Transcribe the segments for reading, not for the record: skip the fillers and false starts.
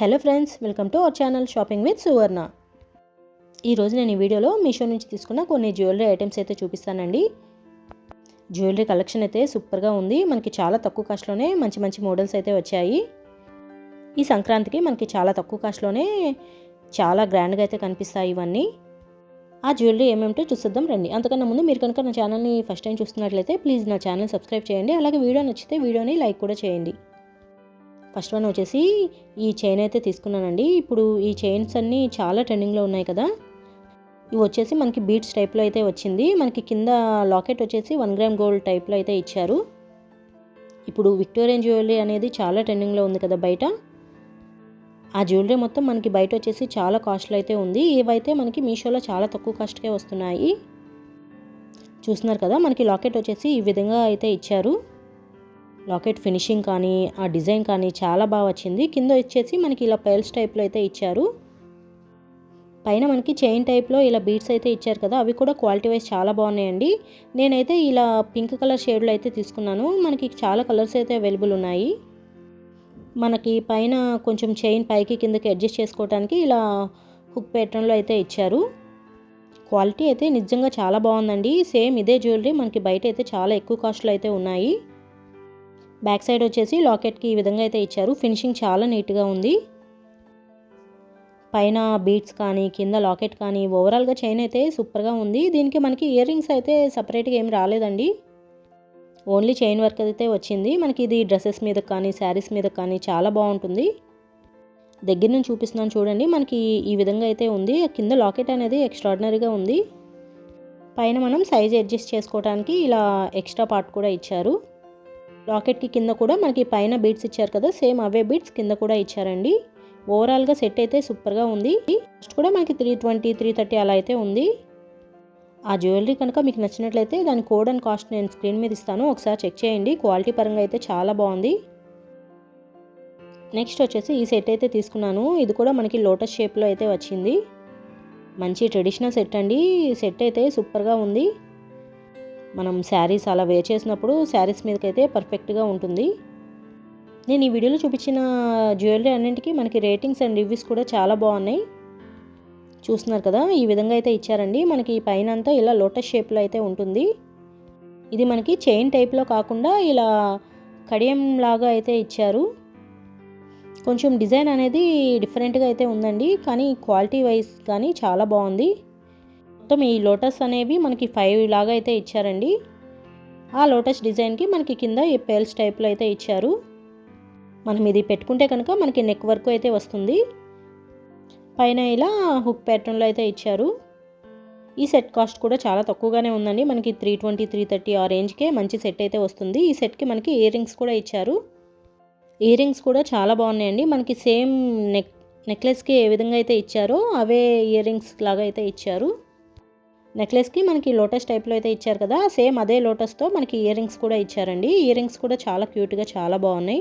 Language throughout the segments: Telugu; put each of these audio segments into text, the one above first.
Hello friends, welcome to our channel shopping with Suvarna. ఈరోజు నేను ఈ వీడియోలో మీషో నుంచి తీసుకున్న కొన్ని జ్యువెలరీ ఐటమ్స్ అయితే చూపిస్తానండి. జ్యువెలరీ కలెక్షన్ అయితే సూపర్గా ఉంది. మనకి చాలా తక్కువ కాస్ట్లోనే మంచి మంచి మోడల్స్ అయితే వచ్చాయి. ఈ సంక్రాంతికి మనకి చాలా తక్కువ కాస్ట్లోనే చాలా గ్రాండ్గా అయితే కనిపిస్తాయి ఇవన్నీ. ఆ జ్యువెలరీ ఏమేమిటో చూసేద్దాం రండి. అంతకన్నా ముందు మీరు కనుక నా ఛానల్ని ఫస్ట్ టైం చూస్తున్నట్లయితే ప్లీజ్ నా ఛానల్ సబ్స్క్రైబ్ చేయండి. అలాగే వీడియో నచ్చితే వీడియోని లైక్ కూడా చేయండి. ఫస్ట్ వన్ వచ్చేసి ఈ చైన్ అయితే తీసుకున్నానండి. ఇప్పుడు ఈ చైన్స్ అన్నీ చాలా ట్రెండింగ్లో ఉన్నాయి కదా. ఇవి వచ్చేసి మనకి బీడ్స్ టైప్లో అయితే వచ్చింది. మనకి కింద లాకెట్ వచ్చేసి 1 గ్రామ్ గోల్డ్ టైప్లో అయితే ఇచ్చారు. ఇప్పుడు విక్టోరియన్ జ్యువెలరీ అనేది చాలా ట్రెండింగ్లో ఉంది కదా బయట. ఆ జ్యువెలరీ మొత్తం మనకి బయట వచ్చేసి చాలా కాస్ట్లో అయితే ఉంది. ఇవైతే మనకి మీషోలో చాలా తక్కువ కాస్ట్కే వస్తున్నాయి. చూస్తున్నారు కదా, మనకి లాకెట్ వచ్చేసి ఈ విధంగా అయితే ఇచ్చారు. లాకెట్ ఫినిషింగ్ కానీ ఆ డిజైన్ కానీ చాలా బాగా వచ్చింది. కింద వచ్చేసి మనకి ఇలా పైల్స్ టైప్లో అయితే ఇచ్చారు. పైన మనకి చైన్ టైప్లో ఇలా బీడ్స్ అయితే ఇచ్చారు కదా, అవి కూడా క్వాలిటీ వైజ్ చాలా బాగున్నాయండి. నేనైతే ఇలా పింక్ కలర్ షేడ్లో అయితే తీసుకున్నాను. మనకి చాలా కలర్స్ అయితే అవైలబుల్ ఉన్నాయి. మనకి పైన కొంచెం చైన్ పైకి కిందకి అడ్జస్ట్ చేసుకోవడానికి ఇలా హుక్ ప్యాటర్న్లో అయితే ఇచ్చారు. క్వాలిటీ అయితే నిజంగా చాలా బాగుందండి. సేమ్ ఇదే జ్యువెలరీ మనకి బయట అయితే చాలా ఎక్కువ కాస్ట్లో అయితే ఉన్నాయి. బ్యాక్ సైడ్ వచ్చేసి లాకెట్కి ఈ విధంగా అయితే ఇచ్చారు. ఫినిషింగ్ చాలా నీట్గా ఉంది. పైన బీడ్స్ కానీ కింద లాకెట్ కానీ ఓవరాల్గా చైన్ అయితే సూపర్గా ఉంది. దీనికి మనకి ఇయర్ రింగ్స్ అయితే సపరేట్గా ఏం రాలేదండి. ఓన్లీ చైన్ వర్క్ అయితే వచ్చింది. మనకి ఇది డ్రెస్సెస్ మీద కానీ శారీస్ మీద కానీ చాలా బాగుంటుంది. దగ్గర నుంచి చూపిస్తున్నాను చూడండి. మనకి ఈ విధంగా అయితే ఉంది. కింద లాకెట్ అనేది ఎక్స్ట్రాడినరీగా ఉంది. పైన మనం సైజ్ అడ్జస్ట్ చేసుకోవడానికి ఇలా ఎక్స్ట్రా పార్ట్ కూడా ఇచ్చారు. లాకెట్కి కింద కూడా మనకి పైన బీడ్స్ ఇచ్చారు కదా, సేమ్ అవే బీడ్స్ కింద కూడా ఇచ్చారండి. ఓవరాల్గా సెట్ అయితే సూపర్గా ఉంది. కాస్ట్ కూడా మనకి 320, 330 అలా అయితే ఉంది. ఆ జ్యువెలరీ కనుక మీకు నచ్చినట్లయితే దాని కోడ్ అండ్ కాస్ట్ నేను స్క్రీన్ మీద ఇస్తాను, ఒకసారి చెక్ చేయండి. క్వాలిటీ పరంగా అయితే చాలా బాగుంది. నెక్స్ట్ వచ్చేసి ఈ సెట్ అయితే తీసుకున్నాను. ఇది కూడా మనకి లోటస్ షేప్లో అయితే వచ్చింది. మంచి ట్రెడిషనల్ సెట్ అండి. సెట్ అయితే సూపర్గా ఉంది. మనం శారీస్ అలా వేర్ చేసినప్పుడు శారీస్ మీదకైతే పర్ఫెక్ట్గా ఉంటుంది. నేను ఈ వీడియోలో చూపించిన జ్యువెలరీ అన్నింటికి మనకి రేటింగ్స్ అండ్ రివ్యూస్ కూడా చాలా బాగున్నాయి. చూస్తున్నారు కదా, ఈ విధంగా అయితే ఇచ్చారండి. మనకి పైన అంతా ఇలా లోటస్ షేప్లో అయితే ఉంటుంది. ఇది మనకి చైన్ టైప్లో కాకుండా ఇలా కడియం లాగా అయితే ఇచ్చారు. కొంచెం డిజైన్ అనేది డిఫరెంట్గా అయితే ఉందండి, కానీ క్వాలిటీ వైజ్ కానీ చాలా బాగుంది. మొత్తం ఈ లోటస్ అనేవి మనకి 5 లాగా అయితే ఇచ్చారండి. ఆ లోటస్ డిజైన్కి మనకి కింద ఈ పేల్స్ టైప్లో అయితే ఇచ్చారు. మనం ఇది పెట్టుకుంటే కనుక మనకి నెక్ వర్క్ అయితే వస్తుంది. పైన ఇలా హుక్ ప్యాటర్న్లో అయితే ఇచ్చారు. ఈ సెట్ కాస్ట్ కూడా చాలా తక్కువగానే ఉందండి. మనకి 320, 330 ఆ రేంజ్కే మంచి సెట్ అయితే వస్తుంది. ఈ సెట్కి మనకి ఇయర్ రింగ్స్ కూడా ఇచ్చారు. ఇయర్ రింగ్స్ కూడా చాలా బాగున్నాయండి. మనకి సేమ్ నెక్లెస్కి ఏ విధంగా అయితే ఇచ్చారో అవే ఇయర్ రింగ్స్ లాగా అయితే ఇచ్చారు. నెక్లెస్కి మనకి లోటస్ టైప్లో అయితే ఇచ్చారు కదా, సేమ్ అదే లోటస్తో మనకి ఇయర్ రింగ్స్ కూడా ఇచ్చారండి. ఇయర్ రింగ్స్ కూడా చాలా క్యూట్గా చాలా బాగున్నాయి.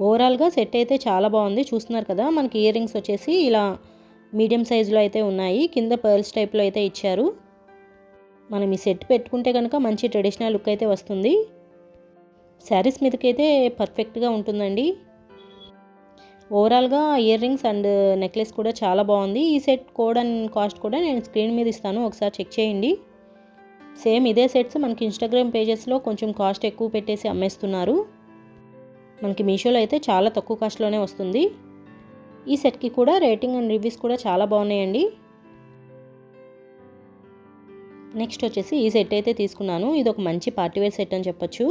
ఓవరాల్గా సెట్ అయితే చాలా బాగుంది. చూస్తున్నారు కదా, మనకి ఇయర్ రింగ్స్ వచ్చేసి ఇలా మీడియం సైజులో అయితే ఉన్నాయి. కింద పర్ల్స్ టైప్లో అయితే ఇచ్చారు. మనం ఈ సెట్ పెట్టుకుంటే కనుక మంచి ట్రెడిషనల్ లుక్ అయితే వస్తుంది. శారీస్ మీదకైతే పర్ఫెక్ట్గా ఉంటుందండి. ఓవరాల్గా ఇయర్ రింగ్స్ అండ్ నెక్లెస్ కూడా చాలా బాగుంది. ఈ సెట్ కోడ్ అండ్ కాస్ట్ కూడా నేను స్క్రీన్ మీద ఇస్తాను, ఒకసారి చెక్ చేయండి. సేమ్ ఇదే సెట్స్ మనకి ఇన్స్టాగ్రామ్ పేజెస్లో కొంచెం కాస్ట్ ఎక్కువ పెట్టేసి అమ్మేస్తున్నారు. మనకి మీషోలో అయితే చాలా తక్కువ కాస్ట్లోనే వస్తుంది. ఈ సెట్కి కూడా రేటింగ్ అండ్ రివ్యూస్ కూడా చాలా బాగున్నాయండి. నెక్స్ట్ వచ్చేసి ఈ సెట్ అయితే తీసుకున్నాను. ఇది ఒక మంచి పార్టీవేర్ సెట్ అని చెప్పొచ్చు.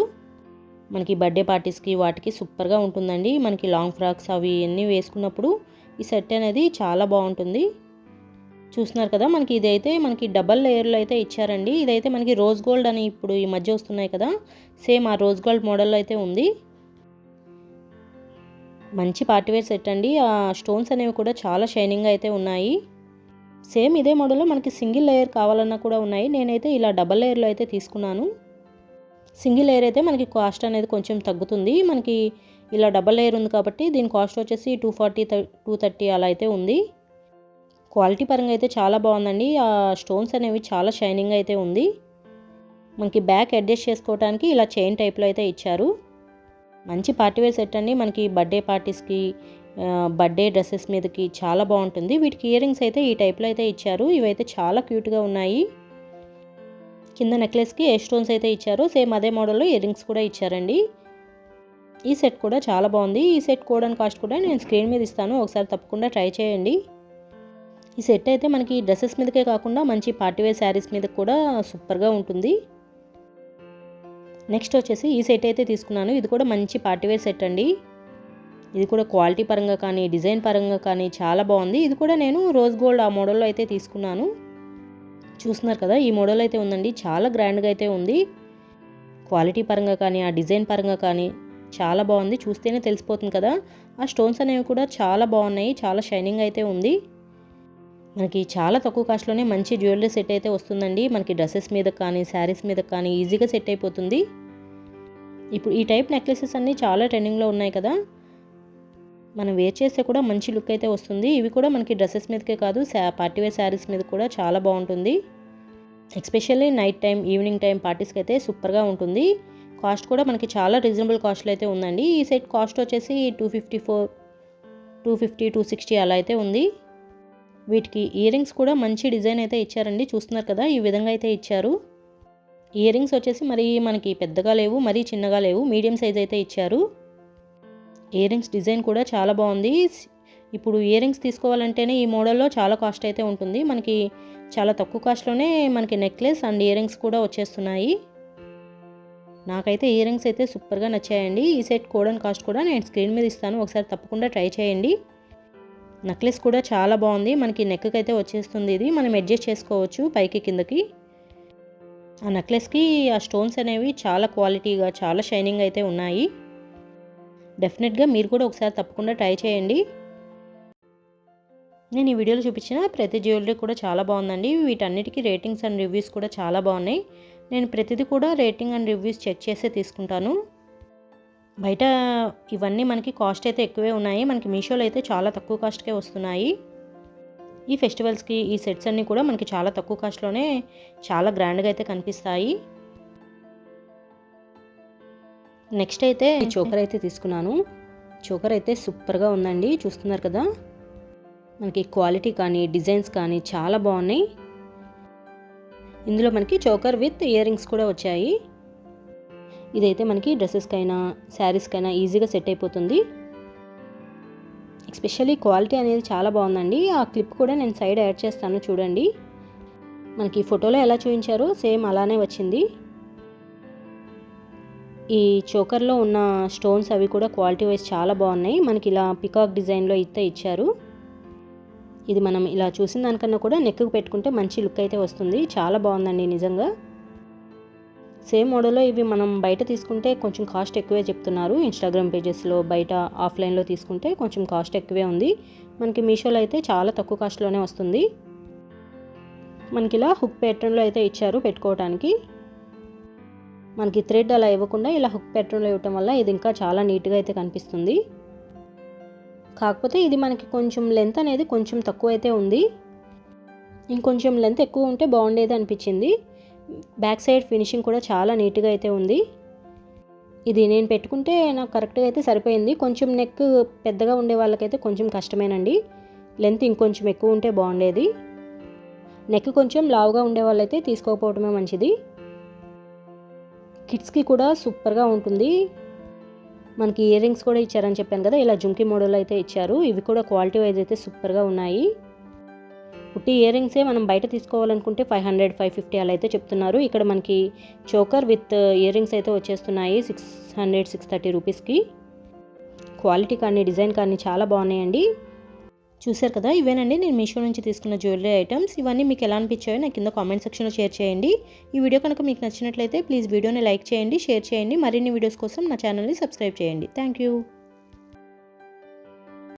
మనకి బర్త్డే పార్టీస్కి వాటికి సూపర్గా ఉంటుందండి. మనకి లాంగ్ ఫ్రాక్స్ అవి అన్నీ వేసుకున్నప్పుడు ఈ సెట్ అనేది చాలా బాగుంటుంది. చూస్తున్నారు కదా, మనకి ఇదైతే మనకి డబల్ లేయర్లో అయితే ఇచ్చారండి. ఇదైతే మనకి రోజ్ గోల్డ్ అని ఇప్పుడు ఈ మధ్య వస్తున్నాయి కదా, సేమ్ ఆ రోజ్ గోల్డ్ మోడల్లో అయితే ఉంది. మంచి పార్టీవేర్ సెట్ అండి. ఆ స్టోన్స్ అనేవి కూడా చాలా షైనింగ్గా అయితే ఉన్నాయి. సేమ్ ఇదే మోడల్లో మనకి సింగిల్ లేయర్ కావాలన్నా కూడా ఉన్నాయి. నేనైతే ఇలా డబల్ లేయర్లో అయితే తీసుకున్నాను. సింగిల్ లేయర్ అయితే మనకి కాస్ట్ అనేది కొంచెం తగ్గుతుంది. మనకి ఇలా డబల్ లేయర్ ఉంది కాబట్టి దీని కాస్ట్ వచ్చేసి 240, 230 అలా అయితే ఉంది. క్వాలిటీ పరంగా అయితే చాలా బాగుందండి. ఆ స్టోన్స్ అనేవి చాలా షైనింగ్ అయితే ఉంది. మనకి బ్యాక్ అడ్జస్ట్ చేసుకోవడానికి ఇలా చైన్ టైప్లో అయితే ఇచ్చారు. మంచి పార్టీవేర్ సెట్ అండి. మనకి బర్త్డే పార్టీస్కి, బర్త్డే డ్రెస్సెస్ మీదకి చాలా బాగుంటుంది. వీటికి ఇయర్ రింగ్స్ అయితే ఈ టైప్లో అయితే ఇచ్చారు. ఇవైతే చాలా క్యూట్గా ఉన్నాయి. కింద నెక్లెస్కి ఏ స్టోన్స్ అయితే ఇచ్చారో సేమ్ అదే మోడల్లో ఇయర్ రింగ్స్ కూడా ఇచ్చారండి. ఈ సెట్ కూడా చాలా బాగుంది. ఈ సెట్ కోడ్ అండ్ కాస్ట్ కూడా నేను స్క్రీన్ మీద ఇస్తాను, ఒకసారి తప్పకుండా ట్రై చేయండి. ఈ సెట్ అయితే మనకి డ్రెస్సెస్ మీదకే కాకుండా మంచి పార్టీవేర్ శారీస్ మీద కూడా సూపర్గా ఉంటుంది. నెక్స్ట్ వచ్చేసి ఈ సెట్ అయితే తీసుకున్నాను. ఇది కూడా మంచి పార్టీవేర్ సెట్ అండి. ఇది కూడా క్వాలిటీ పరంగా కానీ డిజైన్ పరంగా కానీ చాలా బాగుంది. ఇది కూడా నేను రోజ్ గోల్డ్ ఆ మోడల్లో అయితే తీసుకున్నాను. చూస్తున్నారు కదా, ఈ మోడల్ అయితే ఉందండి. చాలా గ్రాండ్గా అయితే ఉంది. క్వాలిటీ పరంగా కానీ ఆ డిజైన్ పరంగా కానీ చాలా బాగుంది. చూస్తేనే తెలిసిపోతుంది కదా. ఆ స్టోన్స్ అనేవి కూడా చాలా బాగున్నాయి. చాలా షైనింగ్ అయితే ఉంది. మనకి చాలా తక్కువ కాస్ట్లోనే మంచి జ్యువెలరీ సెట్ అయితే వస్తుందండి. మనకి డ్రెస్సెస్ మీద కానీ శారీస్ మీద కానీ ఈజీగా సెట్ అయిపోతుంది. ఇప్పుడు ఈ టైప్ నెక్లెసెస్ అన్నీ చాలా ట్రెండింగ్లో ఉన్నాయి కదా. మనం వేర్ చేస్తే కూడా మంచి లుక్ అయితే వస్తుంది. ఇవి కూడా మనకి డ్రెస్సెస్ మీదకే కాదు, పార్టీవేర్ శారీస్ మీద కూడా చాలా బాగుంటుంది. Especially night time, evening time పార్టీస్కి అయితే సూపర్గా ఉంటుంది. కాస్ట్ కూడా మనకి చాలా రీజనబుల్ కాస్ట్లో అయితే ఉందండి. ఈ సెట్ కాస్ట్ వచ్చేసి 254, 250, 260 అలా అయితే ఉంది. వీటికి ఇయర్ రింగ్స్ కూడా మంచి డిజైన్ అయితే ఇచ్చారండి. చూస్తున్నారు కదా, ఈ విధంగా అయితే ఇచ్చారు. ఇయర్ రింగ్స్ వచ్చేసి మరి మనకి పెద్దగా లేవు, మరీ చిన్నగా లేవు, మీడియం సైజ్ అయితే ఇచ్చారు. ఇయర్ రింగ్స్ డిజైన్ కూడా చాలా బాగుంది. ఇప్పుడు ఇయర్ రింగ్స్ తీసుకోవాలంటేనే ఈ మోడల్లో చాలా కాస్ట్ అయితే ఉంటుంది. మనకి చాలా తక్కువ కాస్ట్లోనే మనకి నెక్లెస్ అండ్ ఇయర్ రింగ్స్ కూడా వచ్చేస్తున్నాయి. నాకైతే ఇయర్ రింగ్స్ అయితే సూపర్గా నచ్చాయండి. ఈ సెట్ కోడ్ అండ్ కాస్ట్ కూడా నేను స్క్రీన్ మీద ఇస్తాను, ఒకసారి తప్పకుండా ట్రై చేయండి. నెక్లెస్ కూడా చాలా బాగుంది. మనకి నెక్కి అయితే వచ్చేస్తుంది. ఇది మనం అడ్జస్ట్ చేసుకోవచ్చు పైకి కిందకి. ఆ నెక్లెస్కి ఆ స్టోన్స్ అనేవి చాలా క్వాలిటీగా చాలా షైనింగ్ అయితే ఉన్నాయి. డెఫినెట్గా మీరు కూడా ఒకసారి తప్పకుండా ట్రై చేయండి. నేను ఈ వీడియోలో చూపించిన ప్రతి జ్యువెలరీ కూడా చాలా బాగుందండి. వీటన్నిటికీ రేటింగ్స్ అండ్ రివ్యూస్ కూడా చాలా బాగున్నాయి. నేను ప్రతిదీ కూడా రేటింగ్ అండ్ రివ్యూస్ చెక్ చేసే తీసుకుంటాను. బయట ఇవన్నీ మనకి కాస్ట్ అయితే ఎక్కువే ఉన్నాయి. మనకి మీషోలో అయితే చాలా తక్కువ కాస్ట్కే వస్తున్నాయి. ఈ ఫెస్టివల్స్కి ఈ సెట్స్ అన్నీ కూడా మనకి చాలా తక్కువ కాస్ట్లోనే చాలా గ్రాండ్గా అయితే కనిపిస్తాయి. నెక్స్ట్ అయితే ఈ చోకర్ అయితే తీసుకున్నాను. చోకర్ అయితే సూపర్గా ఉందండి. చూస్తున్నారు కదా, మనకి క్వాలిటీ కానీ డిజైన్స్ కానీ చాలా బాగున్నాయి. ఇందులో మనకి చోకర్ విత్ ఇయర్ రింగ్స్ కూడా వచ్చాయి. ఇదైతే మనకి డ్రెస్సెస్కైనా శారీస్కైనా ఈజీగా సెట్ అయిపోతుంది. ఎస్పెషల్లీ క్వాలిటీ అనేది చాలా బాగుందండి. ఆ క్లిప్ కూడా నేను సైడ్ యాడ్ చేస్తాను చూడండి. మనకి ఫోటోలో ఎలా చూపించారో సేమ్ అలానే వచ్చింది. ఈ చోకర్లో ఉన్న స్టోన్స్ అవి కూడా క్వాలిటీ వైజ్ చాలా బాగున్నాయి. మనకి ఇలా పికాక్ డిజైన్లో అయితే ఇచ్చారు. ఇది మనం ఇలా చూసిన దానికన్నా కూడా నెక్కు పెట్టుకుంటే మంచి లుక్ అయితే వస్తుంది. చాలా బాగుందండి నిజంగా. సేమ్ మోడల్లో ఇవి మనం బయట తీసుకుంటే కొంచెం కాస్ట్ ఎక్కువే చెప్తున్నారు. ఇన్స్టాగ్రామ్ పేజెస్లో బయట ఆఫ్లైన్లో తీసుకుంటే కొంచెం కాస్ట్ ఎక్కువే ఉంది. మనకి మీషోలో అయితే చాలా తక్కువ కాస్ట్లోనే వస్తుంది. మనకి ఇలా హుక్ ప్యాటర్న్లో అయితే ఇచ్చారు పెట్టుకోవడానికి. మనకి థ్రెడ్ అలా ఇవ్వకుండా ఇలా హుక్ ప్యాటర్న్లో ఇవ్వటం వల్ల ఇది ఇంకా చాలా నీట్గా అయితే కనిపిస్తుంది. కాకపోతే ఇది మనకి కొంచెం లెంత్ అనేది కొంచెం తక్కువ అయితే ఉంది. ఇంకొంచెం లెంత్ ఎక్కువ ఉంటే బాగుండేది అనిపించింది. బ్యాక్ సైడ్ ఫినిషింగ్ కూడా చాలా నీట్గా అయితే ఉంది. ఇది నేను పెట్టుకుంటే నాకు కరెక్ట్గా అయితే సరిపోయింది. కొంచెం నెక్ పెద్దగా ఉండే వాళ్ళకైతే కొంచెం కష్టమేనండి. లెంత్ ఇంకొంచెం ఎక్కువ ఉంటే బాగుండేది. నెక్ కొంచెం లావుగా ఉండే వాళ్ళైతే తీసుకోకపోవడమే మంచిది. కిడ్స్కి కూడా సూపర్గా ఉంటుంది. మనకి ఇయర్ రింగ్స్ కూడా ఇచ్చారని చెప్పాను కదా, ఇలా జుంకీ మోడల్ అయితే ఇచ్చారు. ఇవి కూడా క్వాలిటీ వైజ్ అయితే సూపర్గా ఉన్నాయి. పుట్టి ఇయర్ రింగ్సే మనం బయట తీసుకోవాలనుకుంటే 500, 550 అలా అయితే చెప్తున్నారు. ఇక్కడ మనకి చోకర్ విత్ ఇయర్ రింగ్స్ అయితే వచ్చేస్తున్నాయి 600, 630 రూపీస్కి. క్వాలిటీ కానీ డిజైన్ కానీ చాలా బాగున్నాయండి. చూశారు కదా, ఇవేనండి నేను మీషో నుంచి తీసుకున్న జ్యువెలరీ ఐటమ్స్. ఇవన్నీ మీకు ఎలా అనిపించాయో నాకు కింద కామెంట్ సెక్షన్లో షేర్ చేయండి. ఈ వీడియో కనుక మీకు నచ్చినట్లయితే ప్లీజ్ వీడియోని లైక్ చేయండి, షేర్ చేయండి. మరిన్ని వీడియోస్ కోసం నా ఛానల్ని సబ్స్క్రైబ్ చేయండి. Thank you.